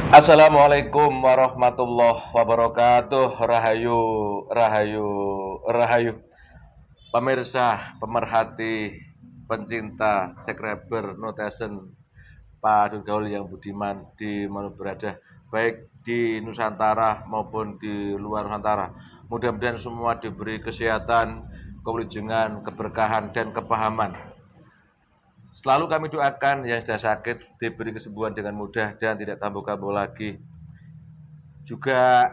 Assalamualaikum warahmatullahi wabarakatuh. Rahayu, rahayu, rahayu. Pemirsa, pemerhati, pencinta, subscriber, netizen, Pak Gaul yang budiman di mana berada, baik di Nusantara maupun di luar Nusantara. Mudah-mudahan semua diberi kesehatan, kewilujengan, keberkahan, dan kepahaman. Selalu kami doakan yang sudah sakit diberi kesembuhan dengan mudah dan tidak kambuh-kambuh lagi. Juga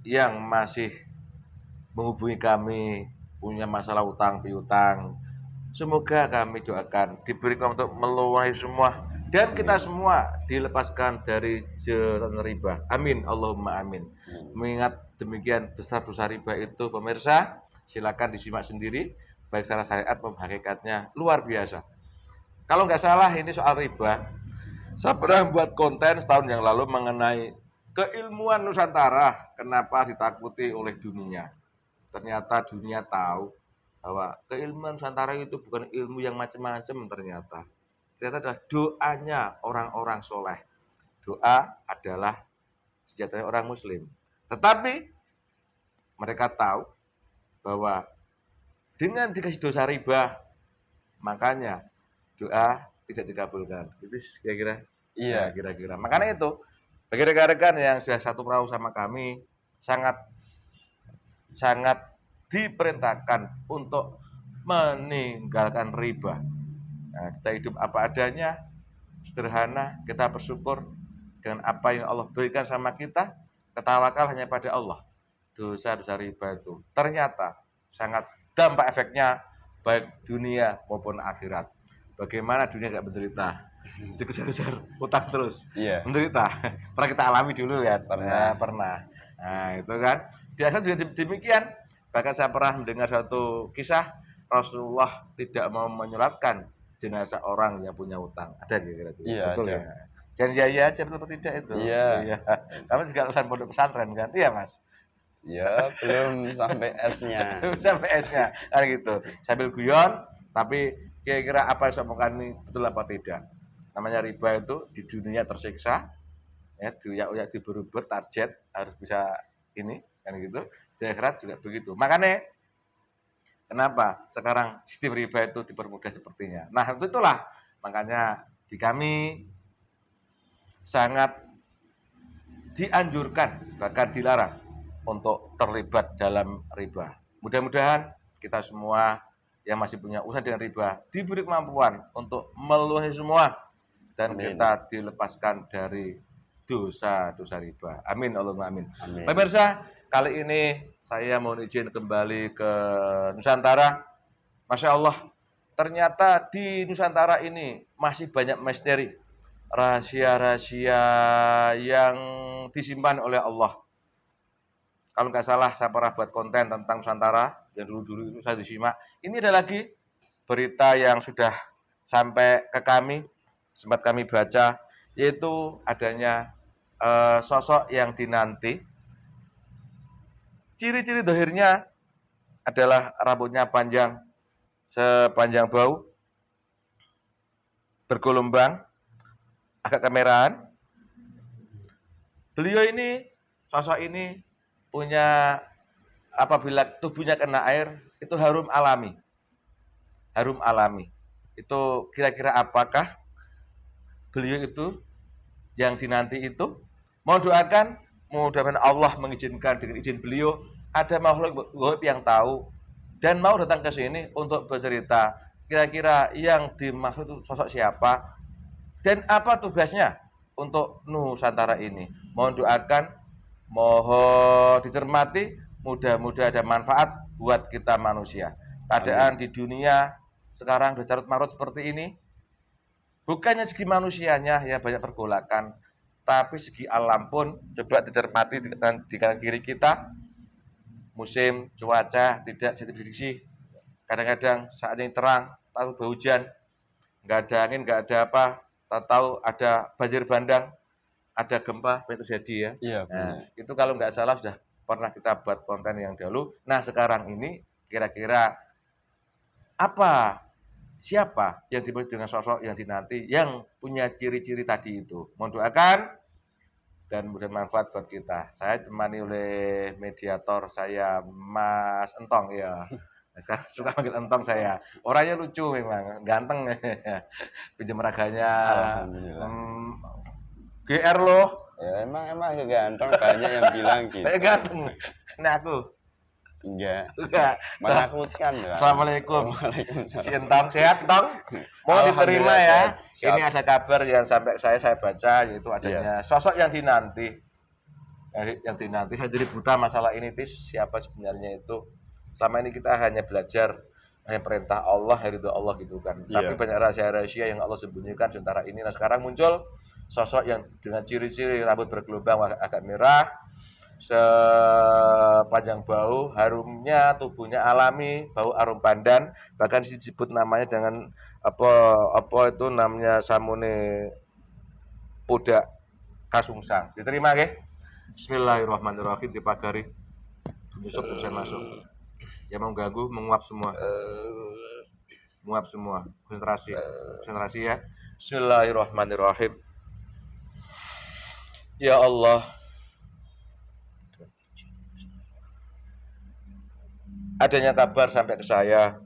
yang masih menghubungi kami punya masalah utang piutang, semoga kami doakan diberikan untuk melunahi semua dan kita Amin. semua dilepaskan dari jeratan riba. Amin Allahumma amin. Amin. Mengingat demikian besar dosa riba itu, pemirsa, silakan disimak sendiri baik secara syariat maupun hakikatnya luar biasa. Kalau nggak salah ini soal riba, saya pernah buat konten setahun yang lalu mengenai keilmuan Nusantara, kenapa ditakuti oleh dunia. Ternyata dunia tahu bahwa keilmuan Nusantara itu bukan ilmu yang macam-macam ternyata. Ternyata adalah doanya orang-orang soleh. Doa adalah senjatanya orang muslim. Tetapi mereka tahu bahwa dengan dikasih dosa riba, makanya doa tidak dikabulkan. Itu kira-kira. Nah, Iya. kira-kira. Makanya itu, bagi rekan-rekan yang sudah satu perahu sama kami, sangat sangat diperintahkan untuk meninggalkan riba. Nah, kita hidup apa adanya, sederhana, kita bersyukur dengan apa yang Allah berikan sama kita, ketawakal hanya pada Allah. Dosa-dosa riba itu ternyata sangat dampak efeknya baik dunia maupun akhirat. Bagaimana dunia nggak menderita? Dikejar-kejar utang terus, Iya. menderita. Pernah kita alami dulu ya? Pernah. Pernah. Nah, itu kan. Di akhirat juga demikian. Bahkan saya pernah mendengar satu kisah Rasulullah tidak mau menyolatkan jenazah orang yang punya utang. Ada kira-kira itu? Iya, Betul ada. ya? Jangan jaya aja betul tidak itu. Iya. Iya. Kamu juga lulusan pondok pesantren kan? Iya, Mas. Ya, belum sampai S-nya. Sampai S-nya. Kan gitu. Sambil guyon, tapi kira-kira apa yang saya omongkan ini betul apa tidak? Namanya riba itu di dunia tersiksa, ya, diuyak-uyak diber-ber target harus bisa ini kan gitu. Di akhirat juga begitu. Makanya kenapa sekarang sistem riba itu dipermudah sepertinya. Nah, itulah makanya di kami sangat dianjurkan bahkan dilarang untuk terlibat dalam riba. Mudah-mudahan kita semua yang masih punya usaha dengan riba diberi kemampuan untuk melunahi semua dan Amin. kita dilepaskan dari dosa-dosa riba. Amin Allahumma amin. Amin. Pemirsa, kali ini saya mohon izin kembali ke Nusantara. Masya Allah, ternyata di Nusantara ini masih banyak misteri, rahasia-rahasia yang disimpan oleh Allah. Kalau nggak salah, saya pernah buat konten tentang Nusantara yang dulu-dulu itu saya disimak. Ini ada lagi berita yang sudah sampai ke kami, sempat kami baca, yaitu adanya sosok yang dinanti. Ciri-ciri dohirnya adalah rambutnya panjang sepanjang bau, bergelombang, agak kemerahan. Beliau ini, sosok ini punya apabila tubuhnya kena air itu harum alami. Harum alami. Itu kira-kira apakah beliau itu yang dinanti itu? Mohon doakan, mudah-mudahan Allah mengizinkan dengan izin beliau ada makhluk gaib yang tahu dan mau datang ke sini untuk bercerita kira-kira yang dimaksud sosok siapa dan apa tugasnya untuk Nusantara ini. Mohon doakan, mohon dicermati, mudah-mudahan ada manfaat buat kita manusia. Keadaan Amin. di dunia sekarang sudah carut marut seperti ini, bukannya segi manusianya ya banyak pergolakan, tapi segi alam pun coba dicermati di kanan kiri kita, musim, cuaca tidak jadi prediksi. Kadang-kadang saat ini terang, tahu hujan, nggak ada angin, nggak ada apa, tak tahu ada banjir bandang, ada gempa yang terjadi ya. Iya, Nah, benar. itu kalau nggak salah sudah pernah kita buat konten yang dahulu. Nah, sekarang ini kira-kira apa, siapa yang dimaksud dengan sosok yang dinanti yang punya ciri-ciri tadi itu? Mohon doakan dan kemudian manfaat buat kita. Saya ditemani oleh mediator saya, Mas Entong ya. Nah, sekarang suka panggil Entong saya. Orangnya lucu memang, ganteng. Pinjam raganya Alhamdulillah. GR loh. Ya emang ganteng, banyak yang bilang gitu. Saya ganteng. Ini aku. Enggak. Menakutkan ya. Assalamualaikum. Waalaikumsalam. Si Entong sehat, Entong? Mau diterima ya. Siap. Ini ada kabar yang sampai saya baca, yaitu adanya sosok yang dinanti. Yang dinanti saya jadi buta masalah ini, Tis. Siapa sebenarnya itu? Selama ini kita hanya belajar hanya perintah Allah, ridho Allah gitu kan. Tapi banyak rahasia-rahasia yang Allah sembunyikan sementara ini. Nah, sekarang muncul sosok yang dengan ciri-ciri rambut bergelombang agak merah, sepanjang bau, harumnya tubuhnya alami, bau arum pandan, bahkan disebut namanya dengan apa itu namanya samune pudak kasungsang. Diterima nggih? Bismillahirrahmanirrahim, dipagari. Yusuf bisa masuk. Yang mengganggu menguap semua. Menguap semua. Konsentrasi. Konsentrasi ya. Bismillahirrahmanirrahim. Ya Allah, adanya kabar sampai ke saya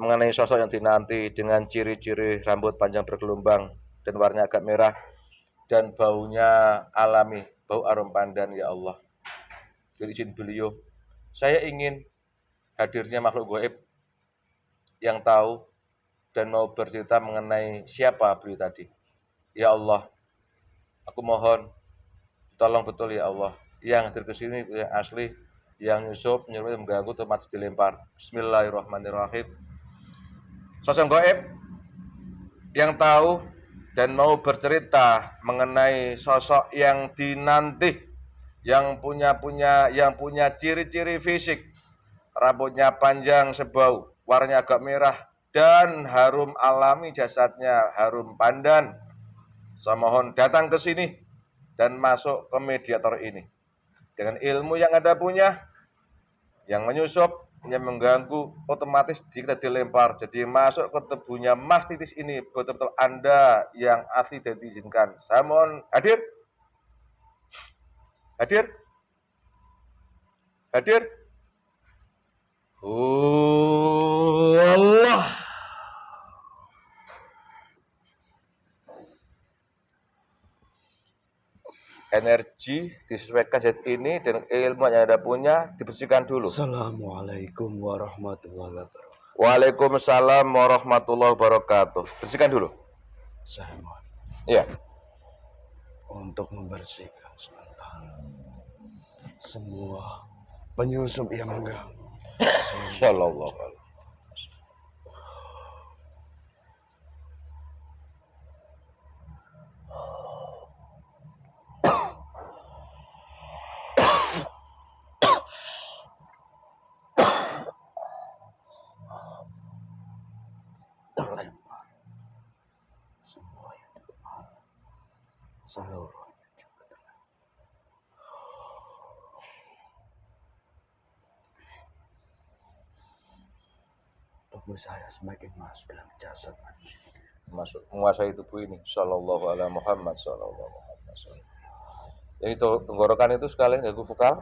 mengenai sosok yang dinanti dengan ciri-ciri rambut panjang bergelombang dan warnanya agak merah dan baunya alami, bau arum pandan. Ya Allah, dengan izin beliau, saya ingin hadirnya makhluk gaib yang tahu dan mau bercerita mengenai siapa beliau tadi. Ya Allah, aku mohon tolong betul ya Allah, yang hadir ke sini yang asli, yang nyusup, nyuruh, mengganggu, otomatis dilempar. Bismillahirrahmanirrahim. Sosok gaib yang tahu dan mau bercerita mengenai sosok yang dinanti, yang punya ciri-ciri fisik, rambutnya panjang sebau, warnanya agak merah dan harum alami jasadnya, harum pandan. Saya mohon datang ke sini dan masuk ke mediator ini dengan ilmu yang Anda punya, yang menyusup, yang mengganggu, otomatis kita dilempar. Jadi masuk ke tubuhnya Mas Titis ini, betul-betul Anda yang asli dan diizinkan. Saya mohon hadir. Hadir. Hadir. Allah. Energi disesuaikan zat ini dengan ilmu yang Anda punya, dibersihkan dulu. Assalamualaikum warahmatullahi wabarakatuh. Waalaikumsalam warahmatullahi wabarakatuh. Bersihkan dulu. Saya mohon. Iya. Untuk membersihkan sementara semua penyusup yang mengganggu. Sallallahu alaihi. Terlempar semua yang di kepala, seluruhnya juga terlempar. Tubuh saya semakin masuk dalam jasad manusia. Masuk menguasai tubuh ini. Sallallahu alaihi Muhammad sallallahu alaihi wasallam. Jadi tenggorokan itu sekalian ganggu vokal.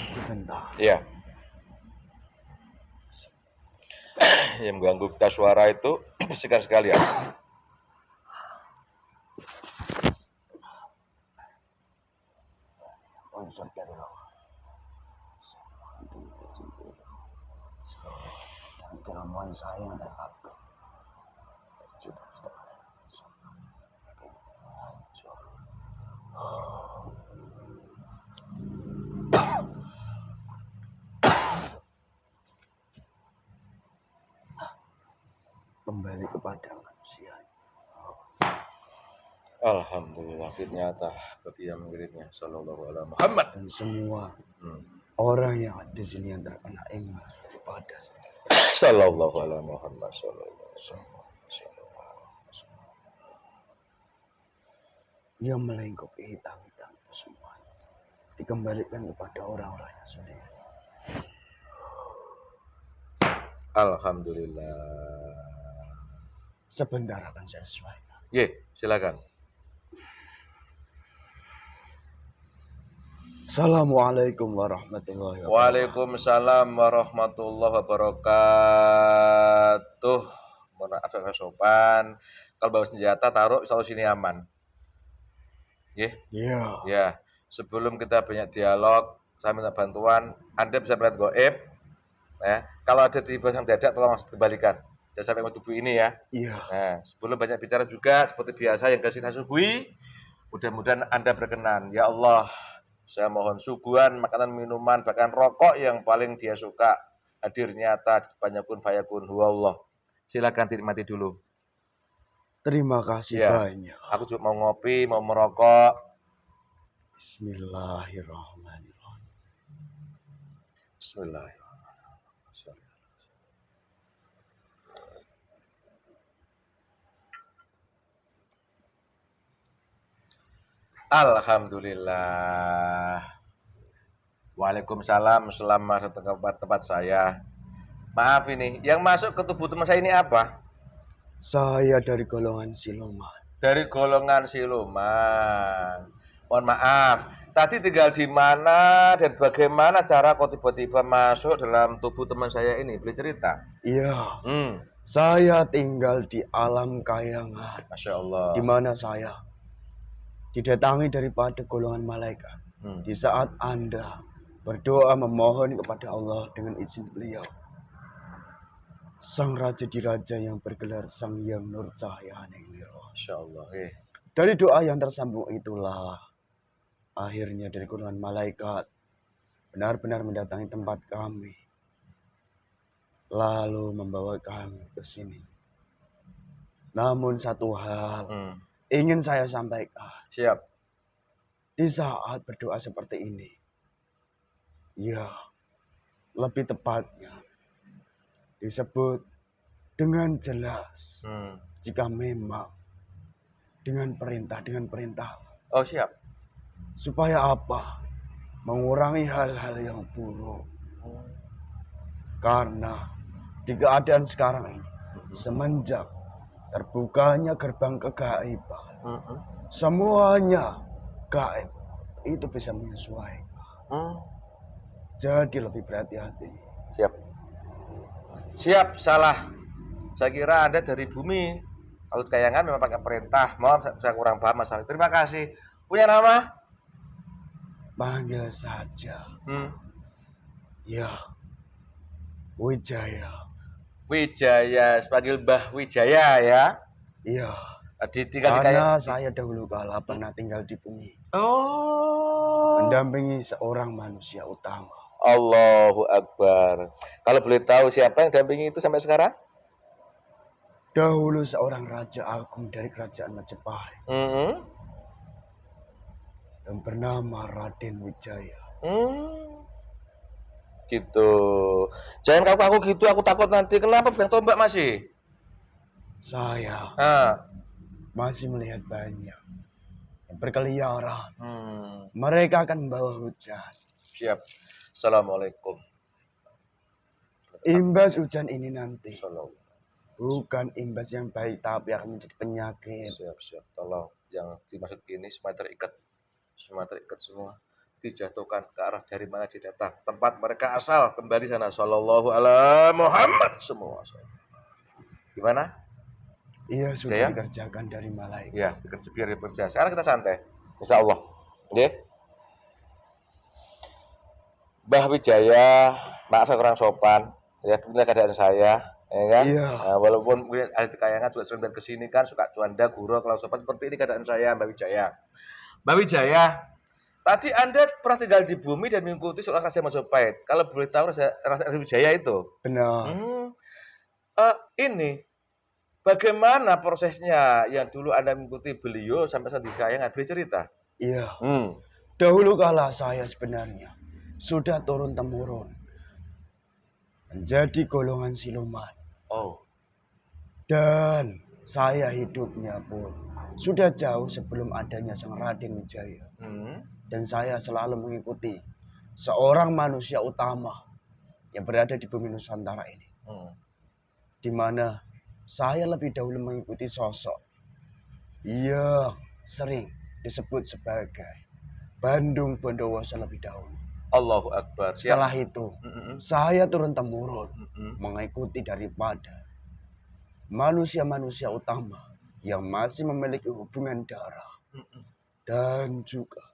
Sebentar. Iya. Yang mengganggu pita suara itu bersihkan sekalian. Unsur dari Allah. Dan keramuan saya yang terhapus. Hancur. Kembali kepada manusia. Alhamdulillah, nyata bagi yang mengirimnya. Sallallahu alaihi Muhammad. Dan semua orang yang ada di sini yang terkena iman kepada saya. Sallallahu alaihi Muhammad sallallahu alaihi wasallam. Yang melingkupi hitam-hitam itu semuanya dikembalikan kepada orang-orangnya sendiri. Alhamdulillah. Sebentar akan saya sesuaikan. Ye, silakan. Assalamualaikum warahmatullahi wabarakatuh. Waalaikumsalam warahmatullahi wabarakatuh. Mohon maaf saya sopan. Kalau bawa senjata taruh selalu sini aman. Nggih. Iya. Ya. Sebelum kita banyak dialog, saya minta bantuan. Anda bisa melihat goib. Ya. Kalau ada tiba yang dadak tolong langsung dikembalikan. Jangan sampai tubuh ini ya. Iya. Nah, sebelum banyak bicara juga seperti biasa yang kasih suguhi, mudah-mudahan Anda berkenan. Ya Allah, saya mohon suguhan makanan, minuman, bahkan rokok yang paling dia suka hadir nyata di depannya kun fayakun huwa Allah. Silakan dinikmati dulu. Terima kasih Ya, banyak. aku juga mau ngopi, mau merokok. Bismillahirrahmanirrahim. Bismillahirrahmanirrahim. Alhamdulillah. Waalaikumsalam, selamat datang ke tempat saya. Maaf ini, yang masuk ke tubuh teman saya ini apa? Saya dari golongan siluman. Dari golongan siluman. Mohon maaf, tadi tinggal di mana dan bagaimana cara kau tiba-tiba masuk dalam tubuh teman saya ini? Boleh cerita? Iya. Saya tinggal di alam kayangan. Masya Allah. Di mana saya didatangi daripada golongan malaikat. Di saat Anda berdoa memohon kepada Allah dengan izin beliau, Sang Raja di Raja yang bergelar Sang Hyang Nur Cahaya Ningiro. Masya Allah. Dari doa yang tersambung itulah akhirnya dari golongan malaikat benar-benar mendatangi tempat kami, lalu membawa kami ke sini. Namun satu hal ingin saya sampaikan. Siap. Di saat berdoa seperti ini, ya, lebih tepatnya disebut dengan jelas jika memang dengan perintah. Oh siap. Supaya apa? Mengurangi hal-hal yang buruk. Karena di keadaan sekarang ini, semenjak terbukanya gerbang kegaiban, semuanya gaib itu bisa menyesuaikan. Jadi lebih berhati-hati. Siap. Siap, salah. Saya kira Anda dari bumi. Kalau kayangan memang pakai perintah. Mohon saya kurang paham masalah. Terima kasih. Punya nama? Panggil saja. Ya, Wijaya. Wijaya, panggil Mbah Wijaya ya. Iya. Karena saya dahulu kala pernah tinggal di bumi. Oh. Mendampingi seorang manusia utama. Allahu Akbar. Kalau boleh tahu siapa yang dampingi itu sampai sekarang? Dahulu seorang raja agung dari kerajaan Majapahit. Yang bernama Raden Wijaya. Gitu. Jangan kaku-kaku gitu, aku takut nanti. Kenapa pegang tombak masih? Saya masih melihat banyak yang berkeliaran. Mereka akan membawa hujan. Siap. Assalamualaikum. Imbas hujan ini nanti bukan imbas yang baik, tapi akan menjadi penyakit. Siap. Tolong yang dimaksud ini semua terikat semua. Dijatuhkan ke arah dari mana dia datang, tempat mereka asal, kembali sana. Sallallahu ala Muhammad semua. Gimana? Iya, sudah dikerjakan dari malaikat. Iya, biar dikerja. Sekarang kita santai. Insya Allah. Oke. Mbah Wijaya, maaf saya kurang sopan. Ya, beginilah keadaan saya. Ya kan? Iya. Nah, walaupun ahli kayangan juga sering kesini kan, suka cuanda, guru, kalau sopan seperti ini keadaan saya, Mbah Wijaya. Mbah Wijaya, tadi Anda pernah tinggal di bumi dan mengikuti seorang Raja Majapahit. Kalau boleh tahu Raja Wijaya itu? Benar. Ini bagaimana prosesnya yang dulu Anda mengikuti beliau sampai saat di kayangan? Boleh cerita? Iya. Dahulu kala saya sebenarnya sudah turun-temurun menjadi golongan siluman. Dan saya hidupnya pun sudah jauh sebelum adanya Sang Raden Wijaya. Dan saya selalu mengikuti seorang manusia utama yang berada di bumi Nusantara ini. Di mana saya lebih dahulu mengikuti sosok yang sering disebut sebagai Bandung Bondowoso lebih dahulu. Allahu Akbar. Siap. Setelah itu, saya turun-temurun mengikuti daripada manusia-manusia utama yang masih memiliki hubungan darah dan juga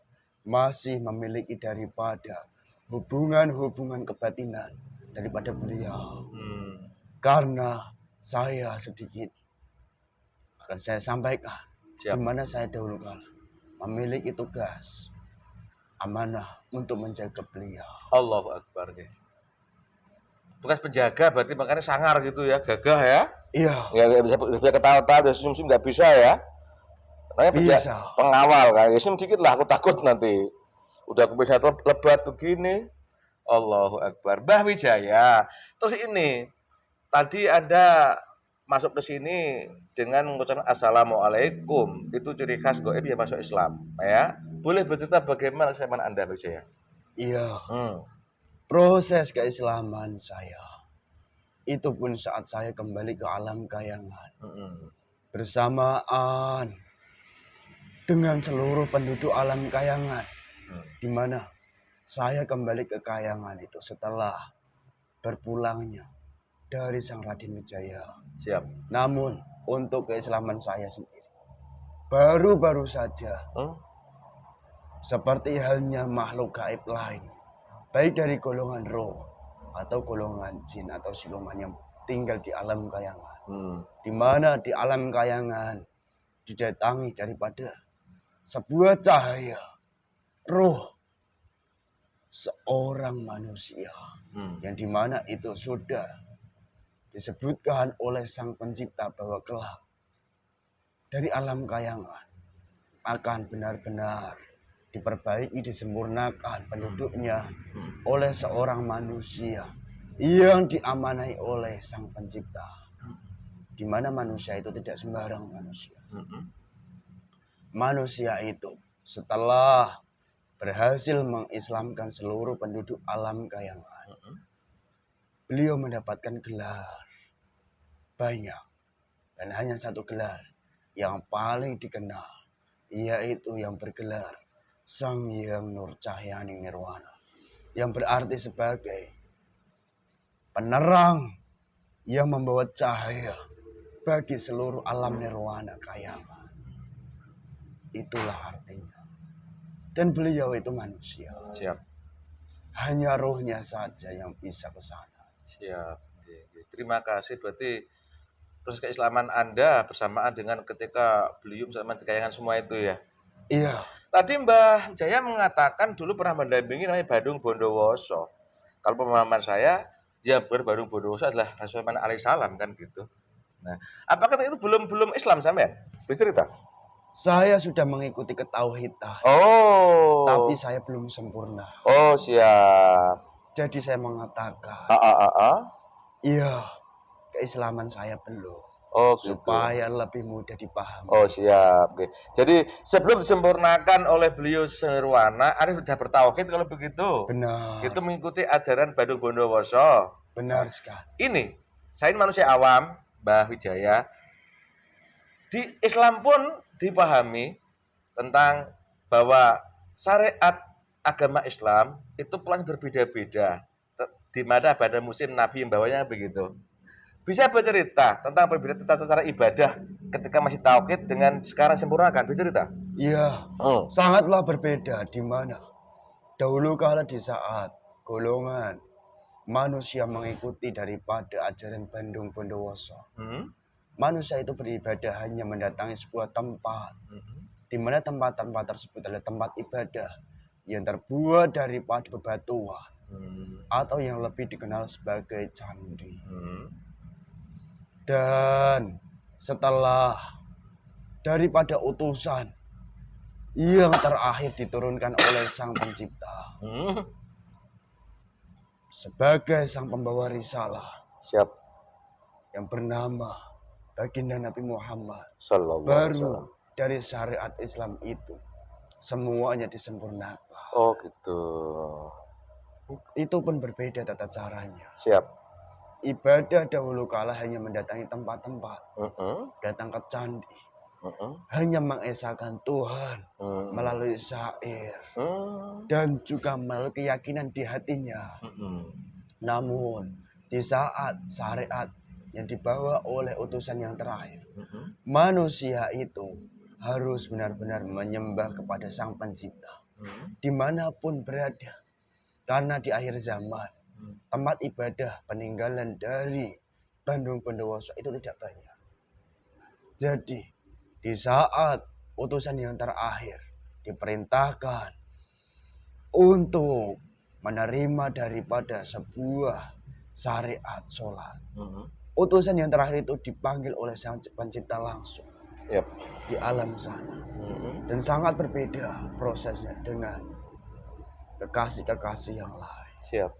masih memiliki daripada hubungan-hubungan kebatinan daripada beliau. Karena saya sedikit akan saya sampaikan di mana saya dahulu kala memiliki tugas amanah untuk menjaga beliau. Allahu Akbar. Tugas penjaga berarti makanya sangar gitu ya, gagah ya. Iya. Ya bisa ketawa-tawa, ya senyum-senyum nggak bisa ya. Makanya Bisa. Pengawal kan, ya senyum dikit lah, aku takut nanti. Udah aku bisa lebat begini. Allahu Akbar. Mbah Wijaya. Terus ini, tadi ada masuk ke sini dengan mengucapkan Assalamualaikum. Itu ciri khas goib ya masuk Islam. Ya. Boleh bercerita bagaimana keislaman Anda, Wijaya? Iya. Proses keislaman saya itu pun saat saya kembali ke alam kayangan. Bersamaan dengan seluruh penduduk alam kayangan. Di mana saya kembali ke kayangan itu setelah berpulangnya dari Sang Raden Wijaya. Siap. Namun untuk keislaman saya sendiri baru-baru saja. Seperti halnya makhluk gaib lain, baik dari golongan roh atau golongan jin atau siluman yang tinggal di alam kayangan. Di mana di alam kayangan didatangi daripada sebuah cahaya roh seorang manusia yang dimana itu sudah disebutkan oleh Sang Pencipta bahwa kelak dari alam kayangan akan benar-benar diperbaiki, disempurnakan penduduknya oleh seorang manusia yang diamanai oleh Sang Pencipta, di mana manusia itu tidak sembarang manusia. Manusia itu setelah berhasil mengislamkan seluruh penduduk alam kayangan, beliau mendapatkan gelar banyak dan hanya satu gelar yang paling dikenal, yaitu yang bergelar Sang Hyang Nur Cahyani Nirwana, yang berarti sebagai penerang yang membawa cahaya bagi seluruh alam nirwana kayangan. Itulah artinya. Dan beliau itu manusia. Siap. Hanya rohnya saja yang bisa ke sana. Siap. Terima kasih. Berarti terus keislaman Anda bersamaan dengan ketika beliau bersama di kayangan semua itu ya? Iya. Tadi Mbah Jaya mengatakan dulu pernah mendampingi namanya Bandung Bondowoso. Kalau pemahaman saya, ya Bandung Bondowoso adalah Rasulullah alaihissalam kan gitu. Nah, apakah itu belum Islam sampean? Bisa cerita? Saya sudah mengikuti ketauhidan. Oh. Tapi saya belum sempurna. Oh, siap. Jadi saya mengatakan. Iya, keislaman saya belum. Oh, gitu. Supaya lebih mudah dipahami. Oh, siap. Oke. Jadi sebelum disempurnakan oleh beliau Nirwana, Anda sudah bertauhid kalau begitu. Benar. Itu mengikuti ajaran Bandung Bondowoso. Benar sekali. Ini, saya manusia awam, Mbah Wijaya. Di Islam pun dipahami tentang bahwa syariat agama Islam itu pelan berbeda-beda. Di mana pada musim Nabi membawanya begitu. Bisa bercerita tentang perbedaan cara ibadah ketika masih tauhid dengan sekarang sempurnakan? Bisa cerita? Iya, sangatlah berbeda. Di mana dahulu kala di saat golongan manusia mengikuti daripada ajaran Bandung Bondowoso, manusia itu beribadah hanya mendatangi sebuah tempat, di mana tempat-tempat tersebut adalah tempat ibadah yang terbuat daripada bebatuan atau yang lebih dikenal sebagai candi. Dan setelah daripada utusan yang terakhir diturunkan oleh Sang Pencipta sebagai Sang Pembawa Risalah, siap, yang bernama Baginda Nabi Muhammad, baru dari syariat Islam itu semuanya disempurnakan. Oh gitu. Itu pun berbeda tata caranya. Siap. Ibadah dahulu kala hanya mendatangi tempat-tempat, datang ke candi, hanya mengesahkan Tuhan melalui syair dan juga melalui keyakinan di hatinya. Namun di saat syariat yang dibawa oleh utusan yang terakhir, manusia itu harus benar-benar menyembah kepada Sang Pencipta dimanapun berada, karena di akhir zaman tempat ibadah peninggalan dari Bandung Bondowoso itu tidak banyak. Jadi di saat utusan yang terakhir diperintahkan untuk menerima daripada sebuah syariat sholat, utusan yang terakhir itu dipanggil oleh Sang Pencipta langsung di alam sana. Dan sangat berbeda prosesnya dengan kekasih-kekasih yang lain. Siap.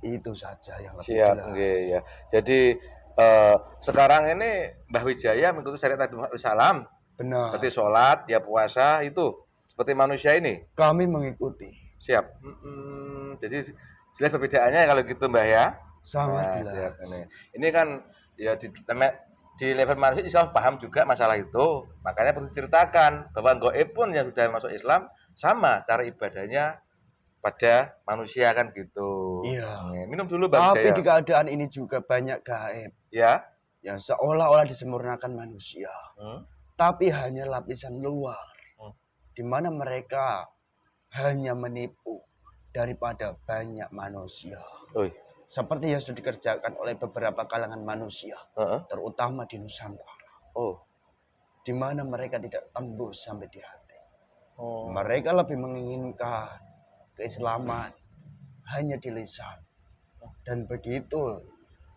Itu saja yang lebih Siap, jelas. ya. Jadi sekarang ini Mbah Wijaya mengikuti syariat Nabi Muhammad SAW. Benar. Seperti sholat, ya puasa itu seperti manusia ini. Kami mengikuti. Siap. Jadi jelas perbedaannya kalau gitu Mbah ya. Sangat jelas. Siap, ini kan ya di level manusia Islam paham juga masalah itu. Makanya perlu diceritakan bahwa goib pun yang sudah masuk Islam sama cara ibadahnya pada manusia kan gitu. Iya. Minum dulu Mbak. Tapi di keadaan ini juga banyak gaib. Ya. Yang seolah-olah disempurnakan manusia. Tapi hanya lapisan luar. Di mana mereka hanya menipu daripada banyak manusia. Seperti yang sudah dikerjakan oleh beberapa kalangan manusia. Terutama di Nusantara. Di mana mereka tidak tembus sampai di hati. Mereka lebih menginginkan keislaman hanya di lisan. Dan begitu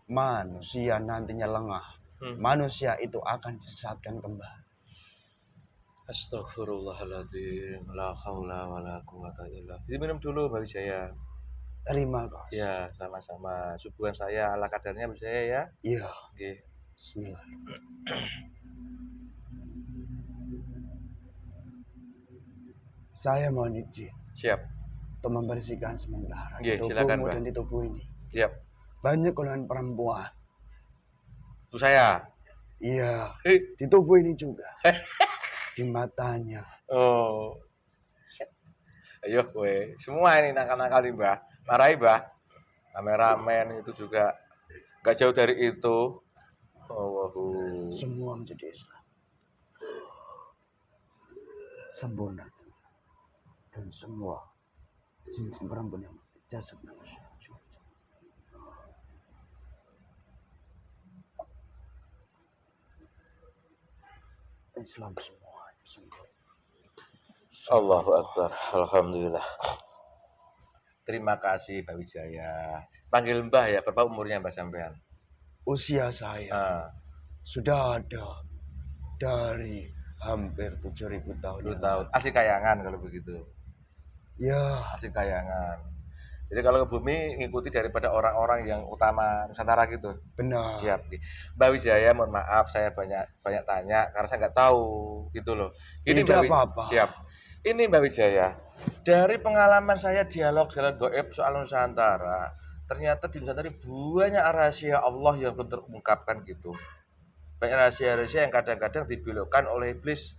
manusia nantinya lengah, manusia itu akan disesatkan kembali. Astagfirullahaladzim, la haula wala quwata illa billah. Jadi minum dulu Mbak Wijaya. Terima kasih. Ya, sama-sama. Subuhan saya ala kadarnya Mbak Wijaya ya. Iya. Oke. Bismillah. Saya mohon izin. Siap. Untuk membersihkan sementara di tubuhmu dan di tubuh ini. Siap. Banyak golongan perempuan. Itu saya. Iya. Di tubuh ini juga. Di matanya. Ayo gue. Semua ini nakal-nakal nih Mbah. Marahi Mbah. Kameramen itu juga gak jauh dari itu. Semua menjadi Islam. Sempurna. Dan semua jin perempuan yang jasad manusia. Islam semuanya sempurna. Allahu Akbar. Alhamdulillah. Terima kasih Mbak Wijaya. Panggil Mbah ya. Berapa umurnya Mbah sampean? Usia saya sudah ada dari hampir 7.000 tahun. 7 tahun. Asli Kayangan kalau begitu. Ya. Asli Kayangan. Jadi kalau ke bumi ngikuti daripada orang-orang yang utama Nusantara gitu. Benar. Siap. Mbak Wijaya, mohon maaf saya banyak tanya karena saya nggak tahu gitu loh. Ini Mbak apa-apa. Siap. Ini Mbak Wijaya. Dari pengalaman saya dialog goib soal Nusantara, ternyata di Nusantara banyak rahasia Allah yang belum terungkapkan gitu. Banyak rahasia-rahasia yang kadang-kadang dibelokkan oleh iblis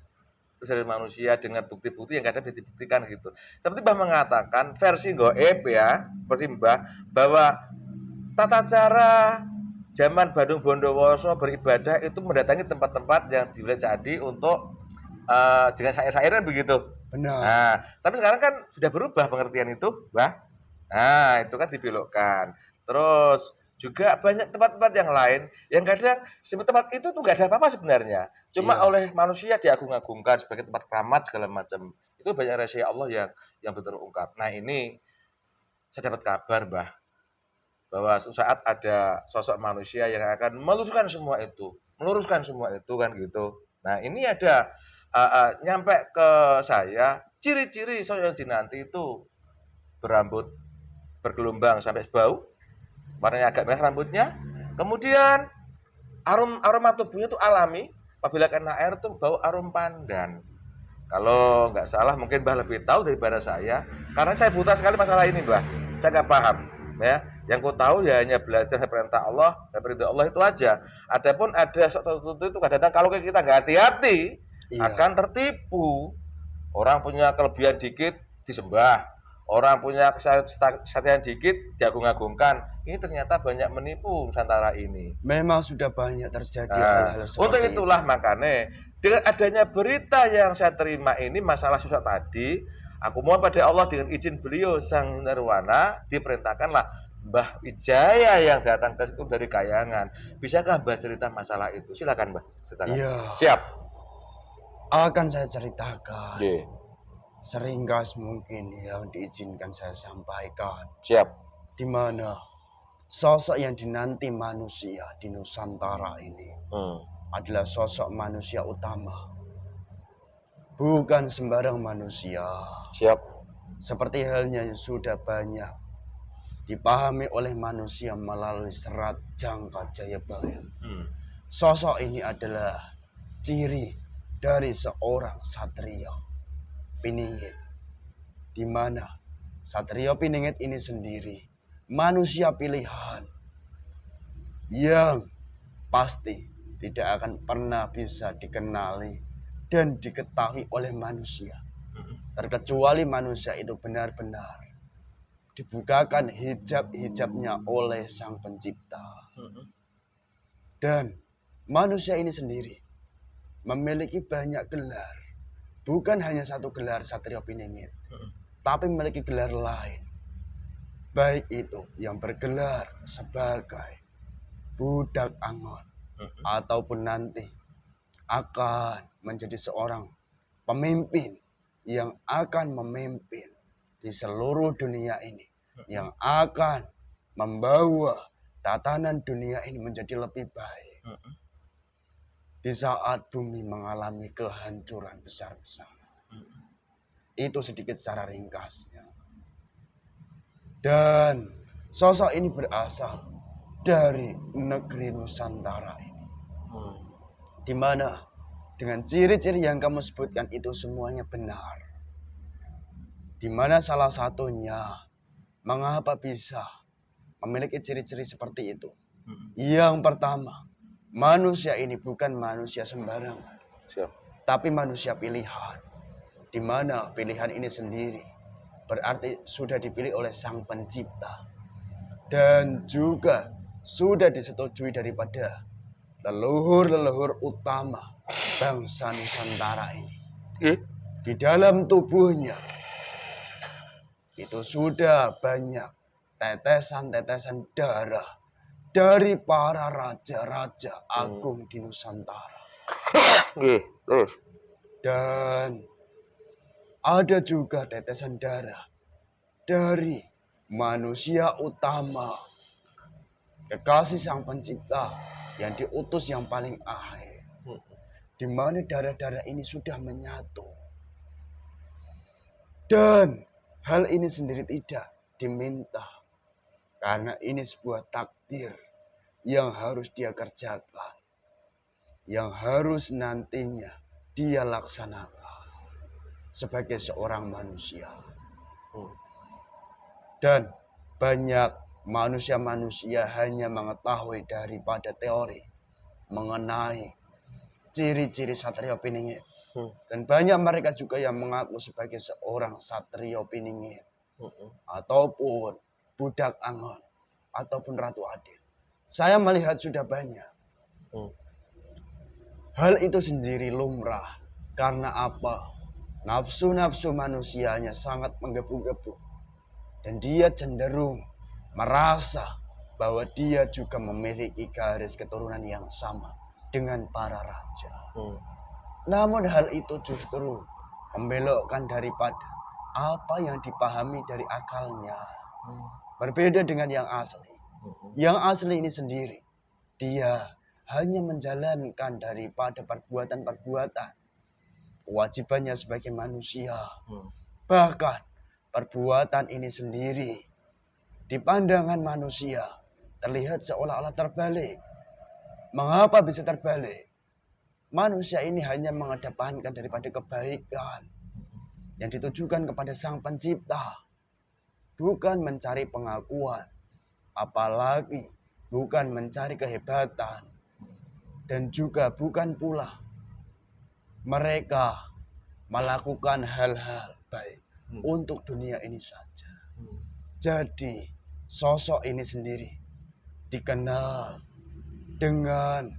dari manusia dengan bukti-bukti yang kadang dibuktikan gitu. Seperti Mbah mengatakan versi goib ya, versi Mbah bahwa tata cara zaman Bandung Bondowoso beribadah itu mendatangi tempat-tempat yang diwilayah Candi untuk dengan syair-syairan begitu. Benar. Nah, tapi sekarang kan sudah berubah pengertian itu, Mbah. Nah, itu kan dibelokkan. Terus juga banyak tempat-tempat yang lain yang kadang tempat itu tuh nggak ada apa-apa sebenarnya. Cuma oleh manusia diagung-agungkan sebagai tempat keramat segala macam. Itu banyak rahasia Allah yang betul terungkap. Nah, ini saya dapat kabar, Mbah, bahwa suatu saat ada sosok manusia yang akan meluruskan semua itu kan gitu. Nah, ini ada nyampe ke saya ciri-ciri sosok jin nanti itu berambut bergelombang sampai bau, warnanya agak merah rambutnya, kemudian aroma tubuhnya itu alami, apabila kena air itu bau arum pandan. Kalau nggak salah mungkin Mbah lebih tahu daripada saya, karena saya buta sekali masalah ini Mbah, saya nggak paham ya. Yang ku tahu ya hanya belajar perintah Allah dan perintah Allah itu aja. Adapun ada sesuatu tertentu itu kadang-kadang kalau kita nggak hati-hati Iya. akan tertipu. Orang punya kelebihan dikit disembah, orang punya kesatuan dikit diagung-agungkan. Ini ternyata banyak menipu Nusantara ini. Memang sudah banyak terjadi Nah, hal-hal untuk seperti itu. itulah makanya dengan adanya berita yang saya terima ini masalah susah tadi, aku mohon pada Allah dengan izin beliau Sang Nirwana diperintahkanlah Mbah Wijaya yang datang ke situ dari Kayangan. Bisakah Mbah cerita masalah itu? Silakan Mbah ceritakan. Iya. Siap. Akan saya ceritakan. Oke. Seringkas mungkin yang diizinkan saya sampaikan. Siap. Di mana sosok yang dinanti manusia di Nusantara ini adalah sosok manusia utama. Bukan sembarang manusia. Siap. Seperti halnya yang sudah banyak dipahami oleh manusia melalui serat Jangka Jayabaya. Sosok ini adalah ciri dari seorang Satrio Piningit. Di mana Satrio Piningit ini sendiri manusia pilihan yang pasti tidak akan pernah bisa dikenali dan diketahui oleh manusia. Terkecuali manusia itu benar-benar dibukakan hijab-hijabnya oleh Sang Pencipta. Dan manusia ini sendiri memiliki banyak gelar. Bukan hanya satu gelar Satrio Piningit, tapi memiliki gelar lain. Baik itu yang bergelar sebagai budak Angon, ataupun nanti akan menjadi seorang pemimpin yang akan memimpin di seluruh dunia ini, yang akan membawa tatanan dunia ini menjadi lebih baik. Di saat bumi mengalami kehancuran besar-besaran. Itu sedikit secara ringkasnya. Dan sosok ini berasal dari negeri Nusantara ini. Di mana dengan ciri-ciri yang kamu sebutkan itu semuanya benar. Di mana salah satunya mengapa bisa memiliki ciri-ciri seperti itu. Yang pertama, manusia ini bukan manusia sembarangan. Siap. Tapi manusia pilihan. Di mana pilihan ini sendiri berarti sudah dipilih oleh Sang Pencipta. Dan juga sudah disetujui daripada leluhur-leluhur utama bangsa Nusantara ini. Di dalam tubuhnya itu sudah banyak tetesan-tetesan darah dari para raja-raja agung di Nusantara. Terus. Dan ada juga tetesan darah dari manusia utama, kekasih Sang Pencipta yang diutus yang paling akhir. Di mana darah-darah ini sudah menyatu. Dan hal ini sendiri tidak diminta. Karena ini sebuah takdir yang harus dia kerjakan. Yang harus nantinya dia laksanakan sebagai seorang manusia. Dan banyak manusia-manusia hanya mengetahui daripada teori mengenai ciri-ciri Satrio Piningit. Dan banyak mereka juga yang mengaku sebagai seorang Satrio Piningit. Ataupun budak Angon, ataupun Ratu Adil. Saya melihat sudah banyak. Hal itu sendiri lumrah. Karena apa? Nafsu-nafsu manusianya sangat menggebu-gebu. Dan dia cenderung merasa bahwa dia juga memiliki garis keturunan yang sama dengan para raja. Namun hal itu justru membelokkan daripada apa yang dipahami dari akalnya. Berbeda dengan yang asli. Yang asli ini sendiri, dia hanya menjalankan daripada perbuatan-perbuatan kewajibannya sebagai manusia. Bahkan perbuatan ini sendiri di pandangan manusia terlihat seolah-olah terbalik. Mengapa bisa terbalik? Manusia ini hanya mengedepankan daripada kebaikan yang ditujukan kepada Sang Pencipta. Bukan mencari pengakuan apalagi bukan mencari kehebatan, dan juga bukan pula mereka melakukan hal-hal baik untuk dunia ini saja. Jadi sosok ini sendiri dikenal dengan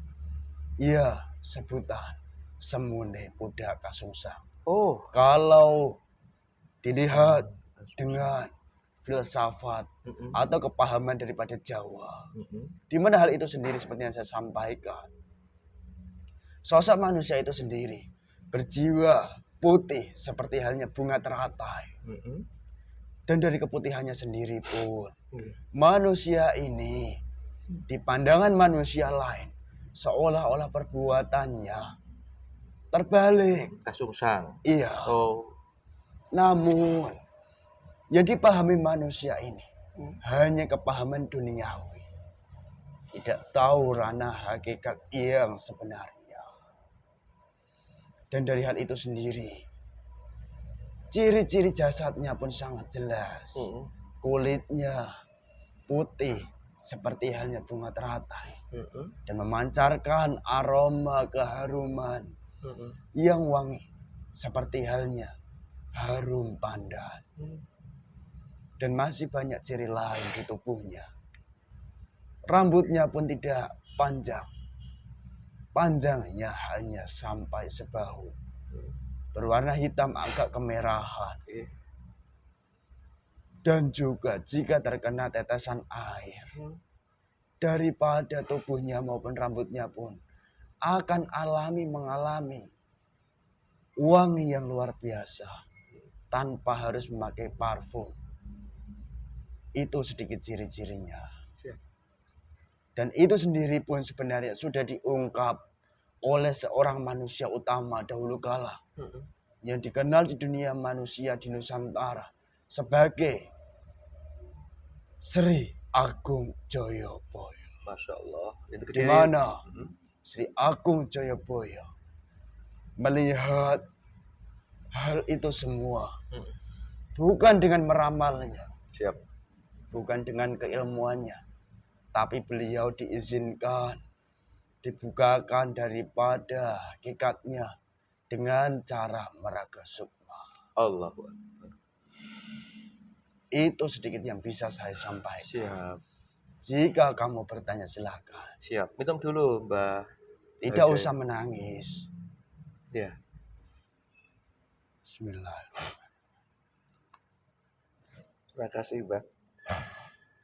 sebutan Semune Buddha Kasungsang. Oh, Kalau dilihat dengan filsafat atau kepahaman daripada Jawa, di mana hal itu sendiri seperti yang saya sampaikan, sosok manusia itu sendiri berjiwa putih seperti halnya bunga teratai. Dan dari keputihannya sendiri pun, manusia ini di pandangan manusia lain seolah-olah perbuatannya terbalik. Kasungsang. Iya. Oh. Namun yang dipahami manusia ini hanya kepahaman duniawi, tidak tahu ranah hakikat yang sebenarnya. Dan dari hal itu sendiri, ciri-ciri jasadnya pun sangat jelas. Kulitnya putih seperti halnya bunga teratai dan memancarkan aroma keharuman yang wangi seperti halnya harum pandan. Dan masih banyak ciri lain di tubuhnya. Rambutnya pun tidak panjang. Panjangnya hanya sampai sebahu. Berwarna hitam agak kemerahan. Dan juga jika terkena tetesan air, daripada tubuhnya maupun rambutnya pun akan mengalami wangi yang luar biasa tanpa harus memakai parfum. Itu sedikit ciri-cirinya. Dan itu sendiri pun sebenarnya sudah diungkap oleh seorang manusia utama dahulu kala yang dikenal di dunia manusia di Nusantara sebagai Sri Agung Joyoboyo. Masya Allah. Di mana Sri Agung Joyoboyo melihat hal itu semua bukan dengan meramalnya, bukan dengan keilmuannya, tapi beliau diizinkan, dibukakan daripada hakikatnya dengan cara meraga sukma. Allah. Itu sedikit yang bisa saya sampaikan. Siap. Jika kamu bertanya silakan. Siap. Minum dulu, Mbah. Tidak usah menangis. Ya. Bismillahirrahmanirrahim. Terima kasih, Mbah.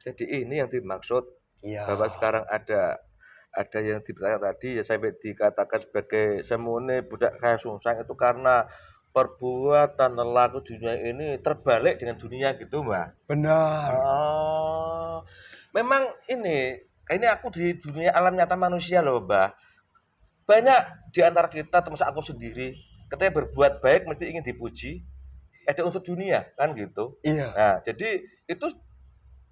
Jadi ini yang dimaksud bahwa Ya. sekarang ada yang dikatakan tadi ya sampai dikatakan sebagai Semune Buddha Kasungsang itu karena perbuatan lelaku dunia ini terbalik dengan dunia gitu, Mbak. Benar. Oh, memang ini aku di dunia alam nyata manusia loh, Mbak. Banyak di antara kita, termasuk aku sendiri, ketika berbuat baik mesti ingin dipuji. Ada unsur dunia kan gitu. Iya. Nah, jadi itu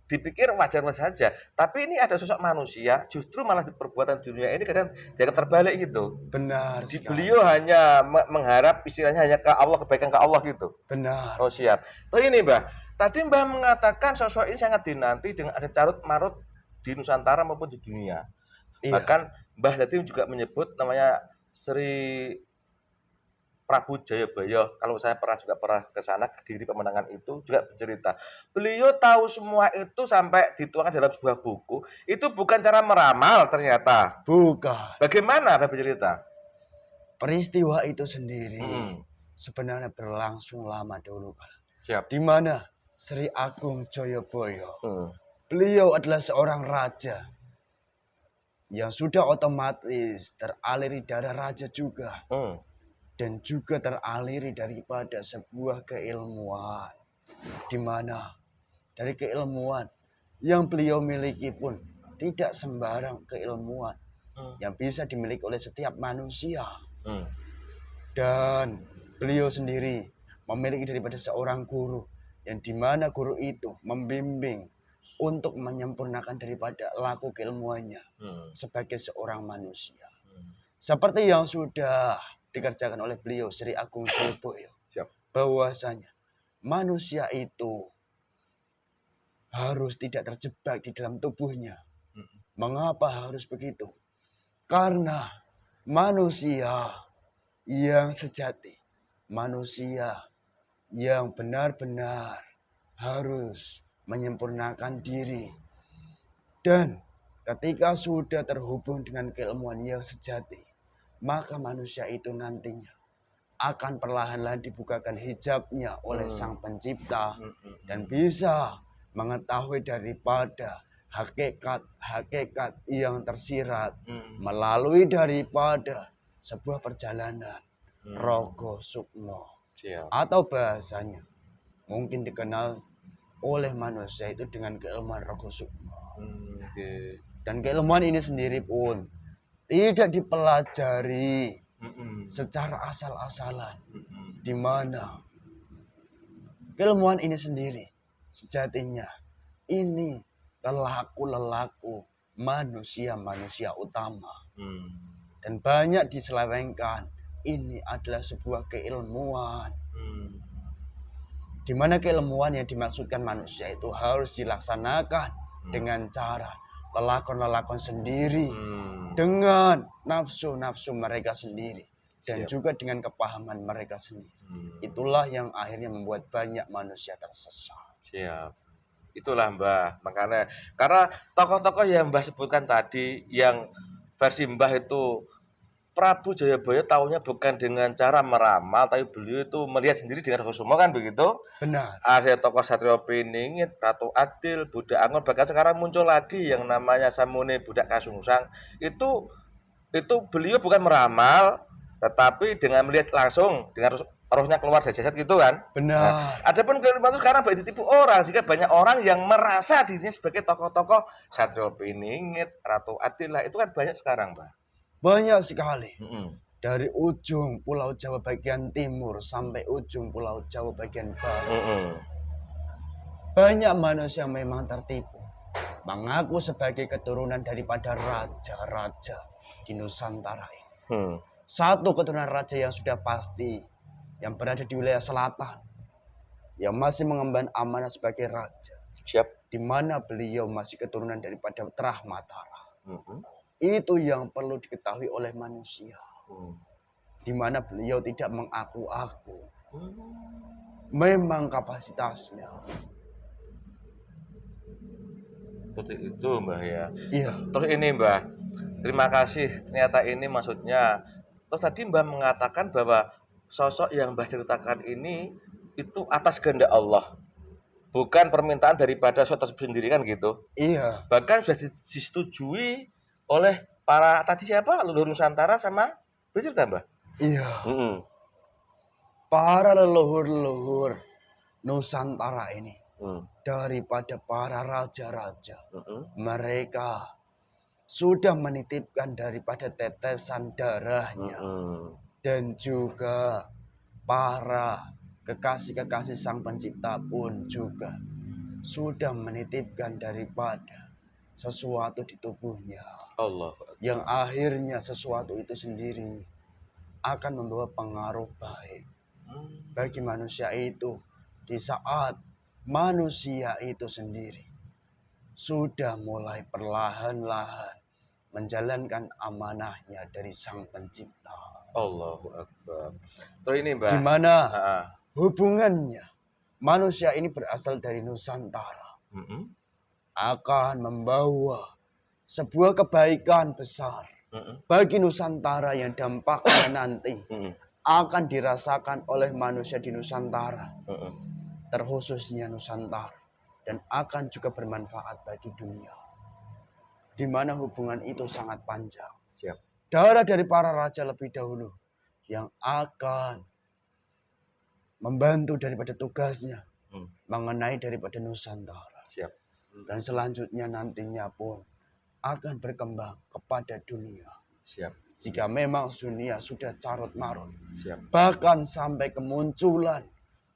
dipikir wajar-wajar saja. Tapi ini ada sosok manusia, justru malah di perbuatan dunia ini kadang jangan terbalik gitu. Benar Di sekali. beliau hanya mengharap istilahnya hanya ke Allah, kebaikan ke Allah gitu. Benar. Oh siap. Tapi ini Mbah, tadi Mbah mengatakan sosok ini sangat dinanti dengan ada carut marut di Nusantara maupun di dunia. Iya. Bahkan Mbah tadi juga menyebut namanya Sri Prabu Jayabaya. Kalau saya pernah ke sana di pemenangan itu juga bercerita. Beliau tahu semua itu sampai dituangkan dalam sebuah buku. Itu bukan cara meramal ternyata. Bukan. Bagaimana Mbah bercerita? Peristiwa itu sendiri sebenarnya berlangsung lama dulu. Siap. Di mana Sri Agung Joyoboyo, beliau adalah seorang raja yang sudah otomatis teraliri darah raja juga. Dan juga teraliri daripada sebuah keilmuan. Di mana dari keilmuan yang beliau miliki pun tidak sembarang keilmuan yang bisa dimiliki oleh setiap manusia. Dan beliau sendiri memiliki daripada seorang guru yang dimana guru itu membimbing untuk menyempurnakan daripada laku keilmuannya sebagai seorang manusia. Seperti yang sudah dikerjakan oleh beliau Sri Agung Joyoboyo, bahwasanya manusia itu harus tidak terjebak di dalam tubuhnya. Mm. Mengapa harus begitu? Karena manusia yang sejati, manusia yang benar-benar harus menyempurnakan diri. Dan ketika sudah terhubung dengan keilmuan yang sejati, maka manusia itu nantinya akan perlahan-lahan dibukakan hijabnya oleh Sang Pencipta dan bisa mengetahui daripada hakikat-hakikat yang tersirat melalui daripada sebuah perjalanan rogo sukmo. Atau bahasanya mungkin dikenal oleh manusia itu dengan keilmuan rogo sukmo. Dan keilmuan ini sendiri pun tidak dipelajari secara asal-asalan, di mana keilmuan ini sendiri sejatinya ini lelaku manusia utama, dan banyak diselewengkan. Ini adalah sebuah keilmuan, di mana keilmuan yang dimaksudkan manusia itu harus dilaksanakan dengan cara lelakon sendiri, dengan nafsu mereka sendiri, dan juga dengan kepahaman mereka sendiri. Itulah yang akhirnya membuat banyak manusia tersesat. Siap. Itulah Mbah, makanya karena tokoh-tokoh yang Mbah sebutkan tadi, yang versi Mbah itu Prabu Jayabaya tahunya bukan dengan cara meramal, tapi beliau itu melihat sendiri dengan semua, kan begitu? Benar. Ada tokoh Satrio Piningit, Ratu Adil, Budak Angon, bahkan sekarang muncul lagi yang namanya Samune Budak Kasungsang. Itu beliau bukan meramal, tetapi dengan melihat langsung, dengan rohnya keluar dari jasad gitu kan. Benar. Nah, adapun keilmuan itu sekarang banyak ditipu orang, sehingga banyak orang yang merasa dirinya sebagai tokoh-tokoh Satrio Piningit, Ratu Adil lah, itu kan banyak sekarang, Mbak. Banyak sekali. Dari ujung Pulau Jawa bagian timur sampai ujung Pulau Jawa bagian barat. Banyak manusia memang tertipu, mengaku sebagai keturunan daripada raja-raja di Nusantara ini. Satu keturunan raja yang sudah pasti, yang berada di wilayah selatan, yang masih mengemban amanah sebagai raja. Siap. Di mana beliau masih keturunan daripada Trah Matara. Itu yang perlu diketahui oleh manusia. Di mana beliau tidak mengaku-aku. Memang kapasitasnya. Seperti itu Mbah ya. Iya. Terus ini Mbah, terima kasih. Ternyata ini maksudnya. Terus tadi Mbah mengatakan bahwa sosok yang Mbah ceritakan ini itu atas kehendak Allah, bukan permintaan daripada sosok tersebut sendiri, kan gitu. Iya. Bahkan sudah disetujui oleh para tadi siapa, leluhur Nusantara sama bercerita Mbah. Iya. Para leluhur Nusantara ini, daripada para raja-raja, mereka sudah menitipkan daripada tetesan darahnya, dan juga para kekasih-kekasih Sang Pencipta pun juga sudah menitipkan daripada sesuatu di tubuhnya. Allah. Yang akhirnya sesuatu itu sendiri akan membawa pengaruh baik bagi manusia itu, di saat manusia itu sendiri sudah mulai perlahan-lahan menjalankan amanahnya dari Sang Pencipta. Allahu Akbar. Terus ini Mbak, gimana hubungannya manusia ini berasal dari Nusantara, akan membawa sebuah kebaikan besar bagi Nusantara, yang dampaknya nanti akan dirasakan oleh manusia di Nusantara, terkhususnya Nusantara, dan akan juga bermanfaat bagi dunia, di mana hubungan itu sangat panjang. Siap. Darah dari para raja lebih dahulu yang akan membantu daripada tugasnya mengenai daripada Nusantara. Siap. Dan selanjutnya nantinya pun akan berkembang kepada dunia. Siap. Jika memang dunia sudah carut marut. Siap. Bahkan sampai kemunculan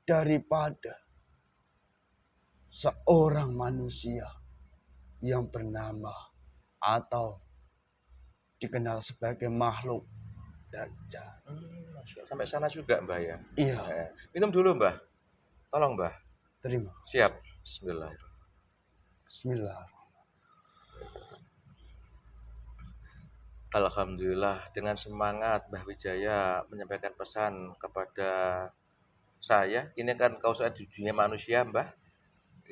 daripada seorang manusia yang bernama atau dikenal sebagai makhluk Dajjal. Sampai sana juga Mbah ya? Iya. Minum dulu Mbah. Tolong Mbah. Terima. Siap. Bismillahirrahmanirrahim. Bismillah. Alhamdulillah, dengan semangat Mbah Wijaya menyampaikan pesan kepada saya. Ini kan kausa di dunia manusia, Mbah.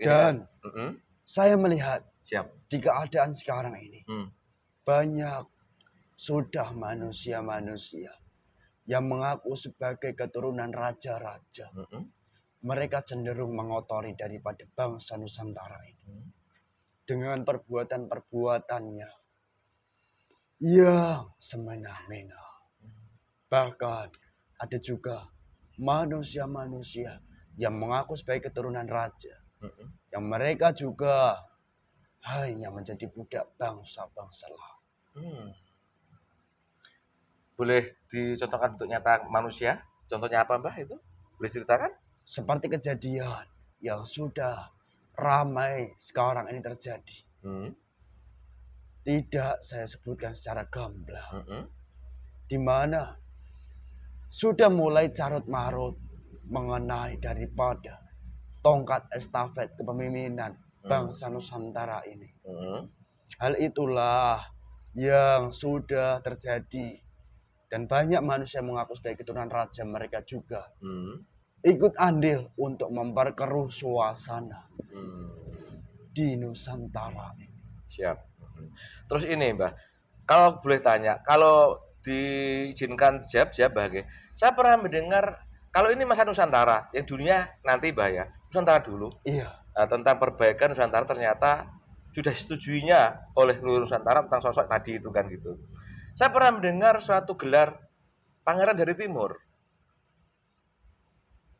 Ini kan. Dan saya melihat Siap. di keadaan sekarang ini Hmm. banyak sudah manusia-manusia yang mengaku sebagai keturunan raja-raja. Mereka cenderung mengotori daripada bangsa Nusantara ini dengan perbuatan-perbuatannya yang semena-mena. Bahkan ada juga manusia-manusia yang mengaku sebagai keturunan raja, yang mereka juga hanya menjadi budak bangsa-bangsa lain. Boleh dicontohkan bentuk nyata manusia? Contohnya apa, Mbah, itu? Boleh ceritakan? Seperti kejadian yang sudah ramai sekarang ini terjadi. Tidak saya sebutkan secara gamblang. Di mana sudah mulai carut marut mengenai daripada tongkat estafet kepemimpinan bangsa Nusantara ini. Hal itulah yang sudah terjadi. Dan banyak manusia mengaku sebagai keturunan raja, mereka juga ikut andil untuk memperkeruh suasana di Nusantara ini. Siap. Terus ini, Mbah, kalau boleh tanya, kalau diizinkan jawab bahagia. Saya pernah mendengar kalau ini masa Nusantara, yang dunia nanti, Mbah, ya. Nusantara dulu. Iya. Tentang perbaikan Nusantara ternyata sudah setujuinya oleh seluruh Nusantara tentang sosok tadi itu kan gitu. Saya pernah mendengar suatu gelar pangeran dari timur.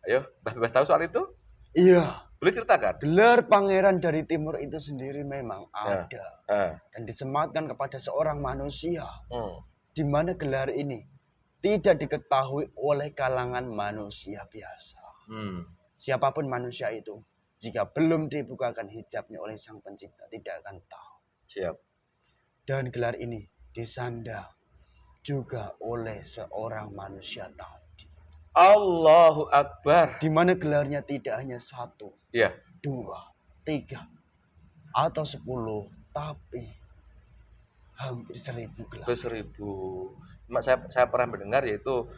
Ayo, Mbah tahu soal itu? Iya. Boleh ceritakan? Gelar pangeran dari timur itu sendiri memang ada. Dan disematkan kepada seorang manusia. Di mana gelar ini tidak diketahui oleh kalangan manusia biasa. Siapapun manusia itu, jika belum dibukakan hijabnya oleh Sang Pencipta, tidak akan tahu. Siap. Dan gelar ini disandang juga oleh seorang manusia tadi. Allahu Akbar. Di mana gelarnya tidak hanya 1, 2, 3, atau 10, tapi hampir 1000 gelar. 1000. Saya pernah mendengar yaitu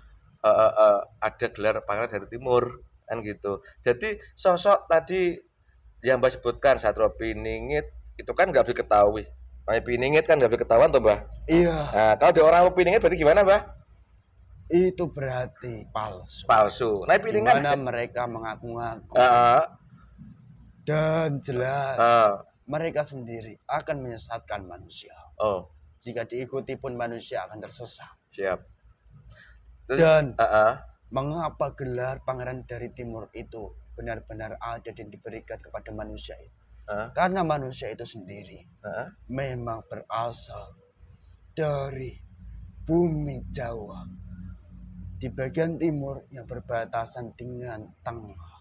ada gelar pangeran dari timur kan gitu. Jadi sosok tadi yang Mbak sebutkan Satrio Piningit itu kan nggak diketahui. Kayak Piningit kan nggak diketahuan tuh, Mbah. Iya. Nah, kalau ada orang Piningit berarti gimana, Mbah? Itu berarti palsu. Nah, Piningit dimana mereka mengaku-ngaku. Dan jelas mereka sendiri akan menyesatkan manusia. Jika diikuti pun manusia akan tersesat. Siap. Dan mengapa gelar pangeran dari timur itu benar-benar ada dan diberikan kepada manusia itu? Karena manusia itu sendiri memang berasal dari bumi Jawa di bagian timur yang berbatasan dengan tengah.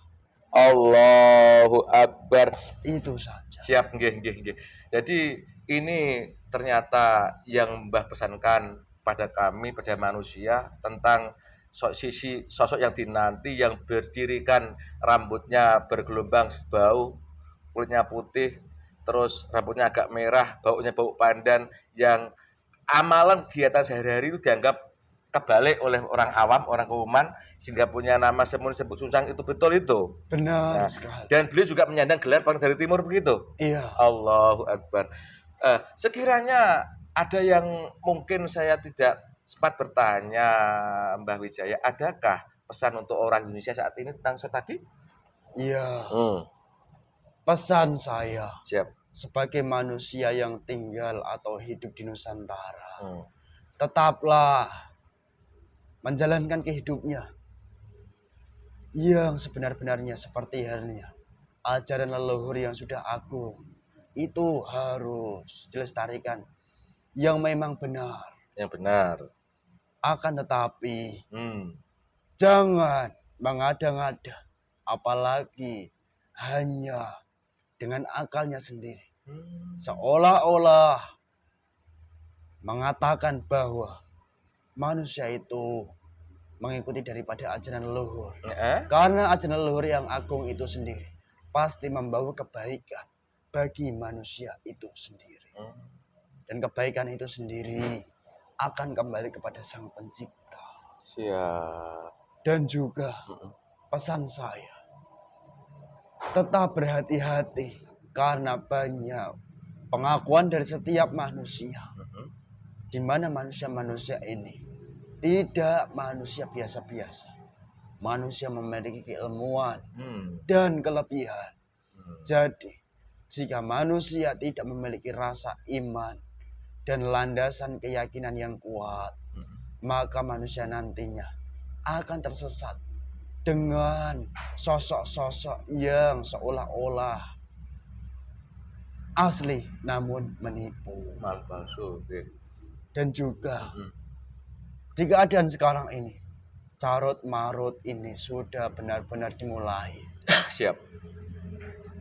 Allahu Akbar. Itu saja. Siap, nggih. Jadi ini ternyata yang Mbah pesankan pada kami, pada manusia tentang sosok yang dinanti, yang berdirikan rambutnya bergelombang sebau, kulitnya putih, terus rambutnya agak merah, baunya bau pandan, yang amalan kegiatan sehari-hari itu dianggap kebalik oleh orang awam, orang umuman, sehingga punya nama Semun Sebut Suncang, itu betul itu. Benar sekali. Dan beliau juga menyandang gelar pangeran dari timur begitu. Iya. Allahu Akbar. Sekiranya ada yang mungkin saya tidak sempat bertanya, Mbah Wijaya, adakah pesan untuk orang Indonesia saat ini tentang tadi? Iya. Pesan saya. Siap. Sebagai manusia yang tinggal atau hidup di Nusantara, tetaplah menjalankan kehidupnya yang sebenar-benarnya seperti halnya ajaran leluhur yang sudah agung. Itu harus dilestarikan yang memang benar. Yang benar. Akan tetapi jangan mengada-ngada, apalagi hanya dengan akalnya sendiri. Seolah-olah mengatakan bahwa manusia itu mengikuti daripada ajaran leluhur. Karena ajaran leluhur yang agung itu sendiri pasti membawa kebaikan bagi manusia itu sendiri. Hmm. Dan kebaikan itu sendiri akan kembali kepada Sang Pencipta. Siap. Dan juga Mm-mm. pesan saya, tetap berhati-hati karena banyak pengakuan dari setiap manusia. Mm-mm. Di mana manusia-manusia ini tidak manusia biasa-biasa. Manusia memiliki keilmuan dan kelebihan. Jadi, jika manusia tidak memiliki rasa iman dan landasan keyakinan yang kuat, maka manusia nantinya akan tersesat dengan sosok-sosok yang seolah-olah asli namun menipu. Mal palsu. Okay. Dan juga di keadaan sekarang ini, carut marut ini sudah benar-benar dimulai. Siap.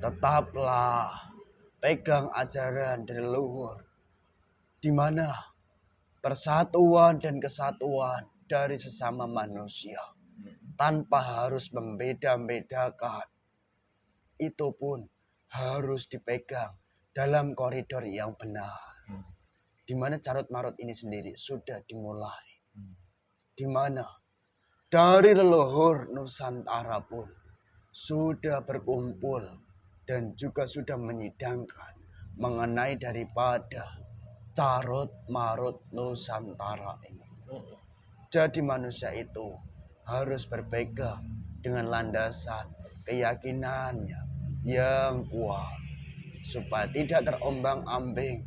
Tetaplah pegang ajaran dari leluhur, di mana persatuan dan kesatuan dari sesama manusia tanpa harus membeda-bedakan, itu pun harus dipegang dalam koridor yang benar. Di mana carut marut ini sendiri sudah dimulai, di mana dari leluhur Nusantara pun sudah berkumpul dan juga sudah menyidangkan mengenai daripada carut marut Nusantara ini. Jadi manusia itu harus berpegang dengan landasan keyakinannya yang kuat supaya tidak terombang-ambing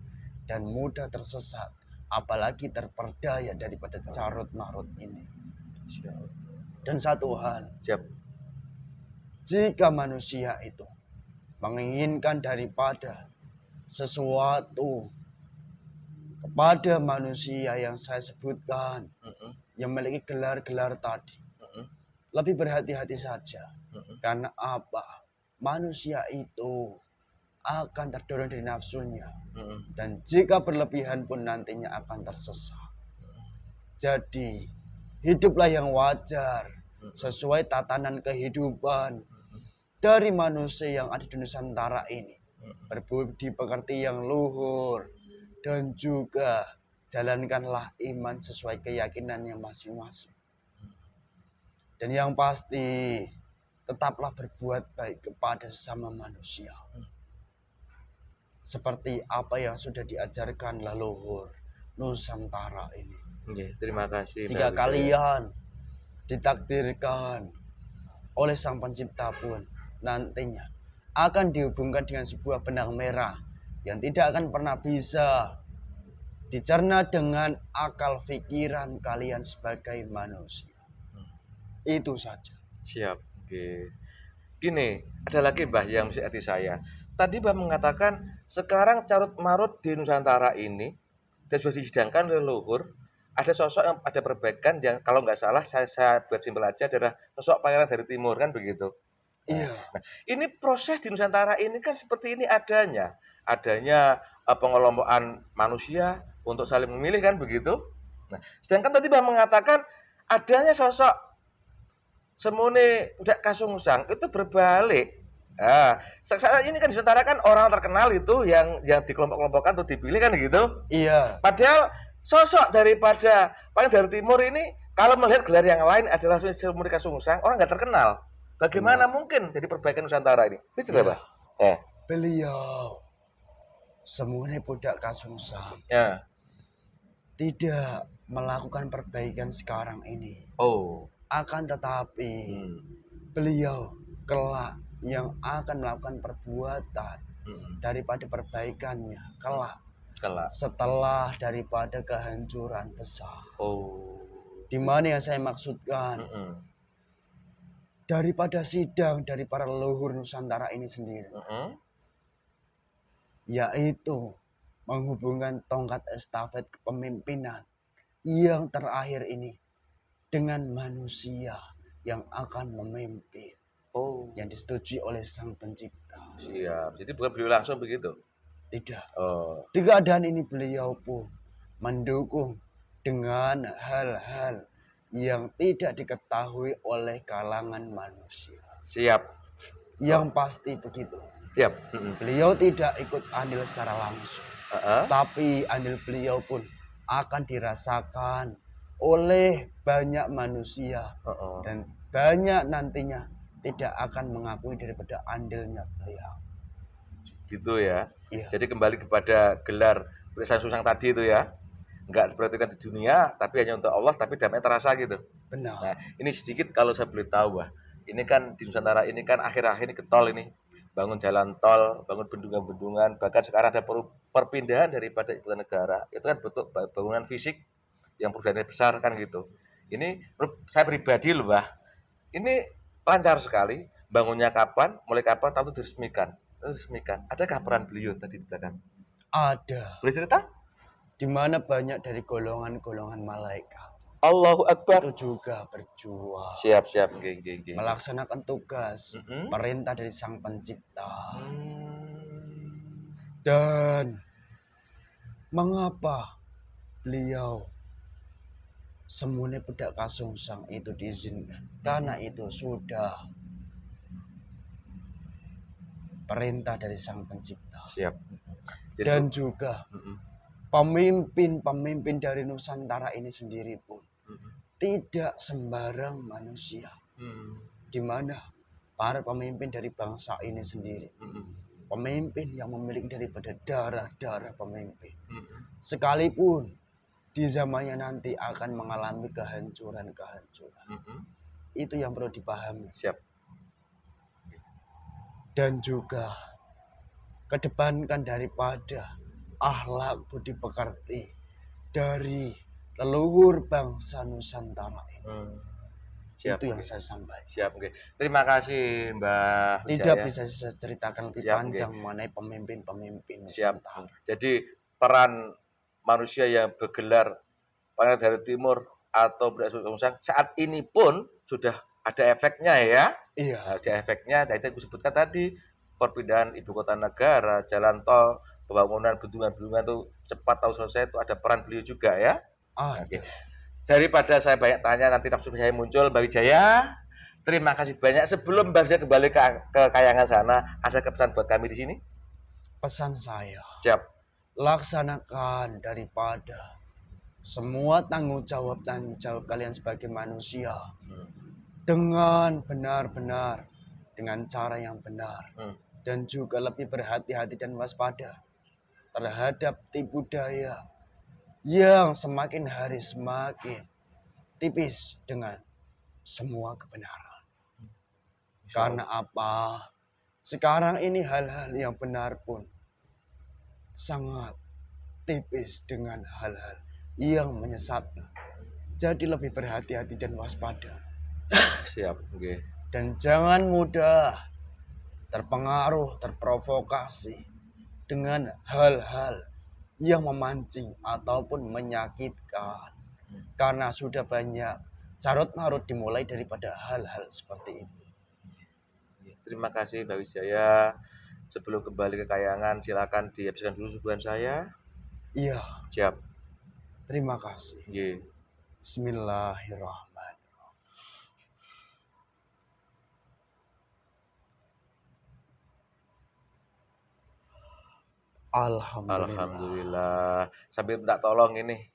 dan mudah tersesat, apalagi terperdaya daripada carut marut ini. Dan satu hal, jika manusia itu menginginkan daripada sesuatu kepada manusia yang saya sebutkan, yang memiliki gelar-gelar tadi, lebih berhati-hati saja. Karena apa? Manusia itu akan terdorong dari nafsunya, dan jika berlebihan pun nantinya akan tersesat. Jadi hiduplah yang wajar sesuai tatanan kehidupan dari manusia yang ada di Nusantara ini, berbudi pekerti yang luhur, dan juga jalankanlah iman sesuai keyakinannya masing-masing. Dan yang pasti, tetaplah berbuat baik kepada sesama manusia. Seperti apa yang sudah diajarkan leluhur Nusantara ini. Terima kasih. Jika kalian ditakdirkan oleh Sang Pencipta pun nantinya akan dihubungkan dengan sebuah benang merah yang tidak akan pernah bisa dicerna dengan akal pikiran kalian sebagai manusia. Itu saja. Siap. Gini, ada lagi Mbah yang mesti hati saya. Tadi Mbah mengatakan sekarang carut marut di Nusantara ini dan sudah disidangkan leluhur. Ada sosok yang ada perbaikan yang kalau nggak salah saya buat simpel aja adalah sosok pangeran dari timur, kan begitu. Iya. Nah, ini proses di Nusantara ini kan seperti ini adanya pengelompokan manusia untuk saling memilih, kan begitu. Nah, sedangkan tadi Mbah mengatakan adanya sosok Semune Budak Kasungsang itu berbalik. Nah, saat ini kan di Nusantara kan orang terkenal itu yang dikelompok-kelompokkan untuk dipilih, kan gitu. Iya. Padahal sosok daripada paling dari timur ini kalau melihat gelar yang lain adalah Semune Kasungsang, orang nggak terkenal. Bagaimana mungkin jadi perbaikan Nusantara ini? Itu ya. Pak. Beliau Semune Budak Kasungsang tidak melakukan perbaikan sekarang ini. Akan tetapi beliau kelak yang akan melakukan perbuatan daripada perbaikannya kelak setelah daripada kehancuran besar. Di mana yang saya maksudkan? Daripada sidang dari para leluhur Nusantara ini sendiri, yaitu menghubungkan tongkat estafet kepemimpinan yang terakhir ini dengan manusia yang akan memimpin, yang disetujui oleh Sang Pencipta. Siap. Jadi bukan beliau langsung begitu? Tidak. Di keadaan ini beliau pun mendukung dengan hal-hal yang tidak diketahui oleh kalangan manusia. Siap. Yang pasti begitu. Siap. Beliau tidak ikut andil secara langsung. Tapi andil beliau pun akan dirasakan oleh banyak manusia. Dan banyak nantinya tidak akan mengakui daripada andilnya beliau. Gitu ya. Iya. Jadi kembali kepada gelar tulisan susang tadi itu ya. Enggak diperhatikan di dunia, tapi hanya untuk Allah, tapi damai terasa gitu. Benar. Nah, ini sedikit kalau saya boleh tahu, Mbah. Ini kan di Nusantara ini kan akhir-akhir ini getol ini. Bangun jalan tol, bangun bendungan-bendungan, bahkan sekarang ada perpindahan daripada ibu negara. Itu kan bentuk bangunan fisik yang perubahannya besar kan gitu. Ini saya pribadi loh, Mbah. Ini lancar sekali. Bangunnya kapan, mulai kapan, tahu diresmikan. Diresmikan. Adakah peran beliau tadi di belakang? Ada. Boleh cerita? Di mana banyak dari golongan-golongan malaikat. Allahu Akbar. Itu juga berjuang. Siap. Melaksanakan tugas, perintah dari Sang Pencipta. Dan mengapa beliau semuanya budak kasungsang itu diizinkan? Karena itu sudah perintah dari Sang Pencipta. Siap. Jadi, dan juga pemimpin dari Nusantara ini sendiri pun tidak sembarang manusia. Di mana para pemimpin dari bangsa ini sendiri, pemimpin yang memiliki daripada darah pemimpin, sekalipun di zamannya nanti akan mengalami kehancuran. Itu yang perlu dipahami. Siap. Dan juga kedepankan daripada akhlak budi pekerti dari leluhur bangsa Nusantara ini. Siap, itu yang saya sampaikan. Siap, okay. Terima kasih Mbah Tidak Wijaya. bisa saya ceritakan lebih Siap, panjang mengenai pemimpin Siap. Nusantara. Jadi peran manusia yang bergelar Pangeran dari Timur atau Beraksungsang saat ini pun sudah ada efeknya ya. Iya. Ada efeknya. Tadi saya sebutkan tadi perpindahan ibu kota negara, jalan tol, pembangunan bendungan-bendungan itu cepat tahu selesai, itu ada peran beliau juga ya. Oke. Daripada saya banyak tanya nanti nafsu saya muncul, Mbak Wijaya, terima kasih banyak. Sebelum Mbak Wijaya kembali ke Kayangan sana, ada pesan buat kami di sini? Pesan saya, siap, laksanakan daripada semua tanggung jawab kalian sebagai manusia dengan benar-benar, dengan cara yang benar, dan juga lebih berhati-hati dan waspada terhadap tipu daya yang semakin hari semakin tipis dengan semua kebenaran. Karena apa? Sekarang ini hal-hal yang benar pun sangat tipis dengan hal-hal yang menyesatkan. Jadi lebih berhati-hati dan waspada. Siap, okay. Dan jangan mudah terpengaruh, terprovokasi dengan hal-hal yang memancing ataupun menyakitkan. Karena sudah banyak carut-marut dimulai daripada hal-hal seperti itu. Terima kasih Mbak Wijaya. Sebelum kembali ke Kayangan, silakan dihabiskan dulu suguhan saya. Iya. Siap. Terima kasih. Yeah. Bismillahirrahmanirrahim. Alhamdulillah. Sambil minta tolong ini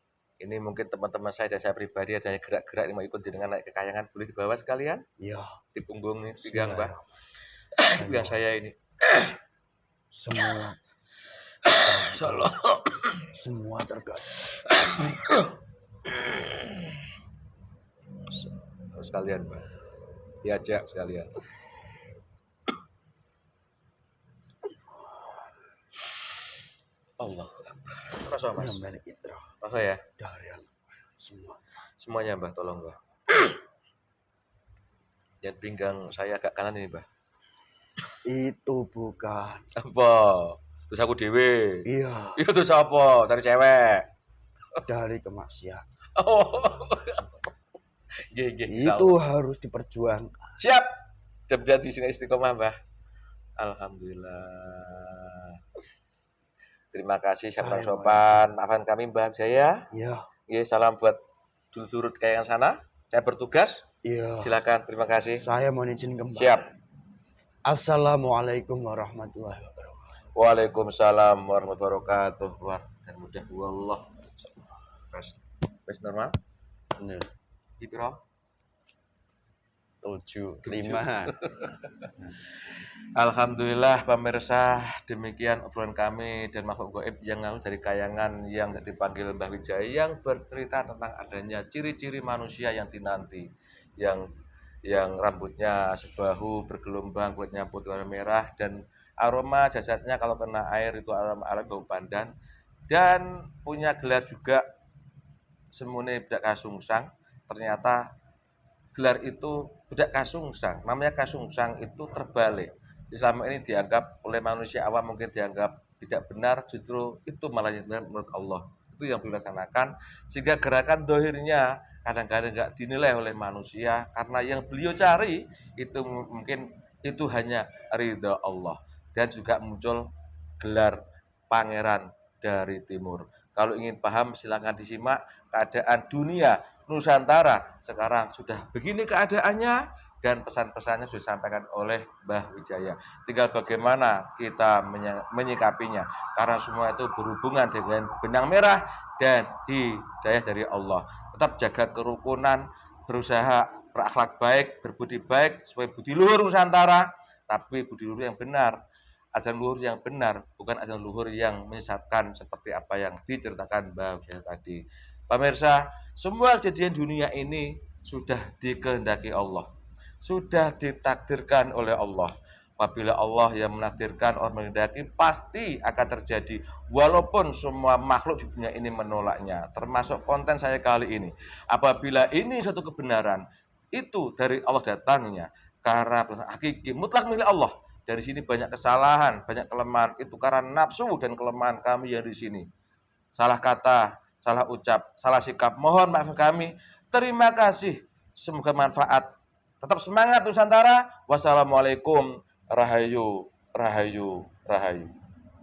mungkin teman-teman saya dan saya pribadi ada yang gerak-gerak yang mau ikut jenengan naik ke Kayangan, boleh dibawa sekalian? Iya. Di punggung nih, pinggang Mbak. Pinggang saya ini. Semua tergantung. Sekalian Mbak. Diajak sekalian. Allah. Rasa Mas. Rasa ya? Dari semua. Semuanya Mbah, tolong Mbah. Yang pinggang saya agak kanan ini Mbah. Itu bukan. Apa? Terus aku dewe. Iya. Itu terus apa? Cari cewek. Dari kemaksiatan. Oh. Itu harus diperjuangkan. Siap. Jam-jam di sini istiqomah Mbah. Alhamdulillah. Terima kasih sahabat sopan. Maafkan kami Mbak Wijaya. Iya. Iya, salam buat dulur-dulur Kayangan sana. Saya bertugas. Iya. Silakan, terima kasih. Saya mohon izin kembali. Siap. Assalamualaikum warahmatullahi wabarakatuh. Waalaikumsalam warahmatullahi wabarakatuh. Luar dan mudah wallah. Wes normal? Bener. Di piro? 75. Alhamdulillah pemirsa, demikian obrolan kami dan makhluk gaib yang dari kayangan yang dipanggil Mbah Wijaya yang bercerita tentang adanya ciri-ciri manusia yang dinanti, yang rambutnya sebahu bergelombang, kulitnya putih warna merah, dan aroma jasadnya kalau kena air itu aroma bau pandan, dan punya gelar juga Semune Bedak Kasungsang. Ternyata gelar itu Bedak Kasungsang, namanya Kasungsang itu terbalik. Selama ini dianggap oleh manusia awam mungkin dianggap tidak benar, justru itu malah yang benar menurut Allah. Itu yang dilaksanakan, sehingga gerakan dohirnya kadang-kadang nggak dinilai oleh manusia, karena yang beliau cari itu mungkin itu hanya ridha Allah. Dan juga muncul gelar Pangeran dari Timur. Kalau ingin paham silakan disimak keadaan dunia Nusantara sekarang sudah begini keadaannya, dan pesan-pesannya sudah disampaikan oleh Mbah Wijaya. Tinggal bagaimana kita menyikapinya, karena semua itu berhubungan dengan benang merah dan hidayah dari Allah. Tetap jaga kerukunan, berusaha berakhlak baik, berbudi baik, supaya budi luhur Nusantara, tapi budi luhur yang benar. Ajaran luhur yang benar, bukan ajaran luhur yang menyesatkan seperti apa yang diceritakan Mbah Wijaya tadi. Pemirsa, semua kejadian dunia ini sudah dikehendaki Allah, sudah ditakdirkan oleh Allah. Apabila Allah yang menakdirkan, orang menghendaki, pasti akan terjadi. Walaupun semua makhluk di dunia ini menolaknya, termasuk konten saya kali ini. Apabila ini suatu kebenaran, itu dari Allah datangnya, karena hakiki mutlak milik Allah. Dari sini banyak kesalahan, banyak kelemahan, itu karena nafsu dan kelemahan kami yang di sini. Salah kata, salah ucap, salah sikap, mohon maaf kami. Terima kasih, semoga manfaat. Tetap semangat Nusantara. Wassalamualaikum, rahayu, rahayu, rahayu.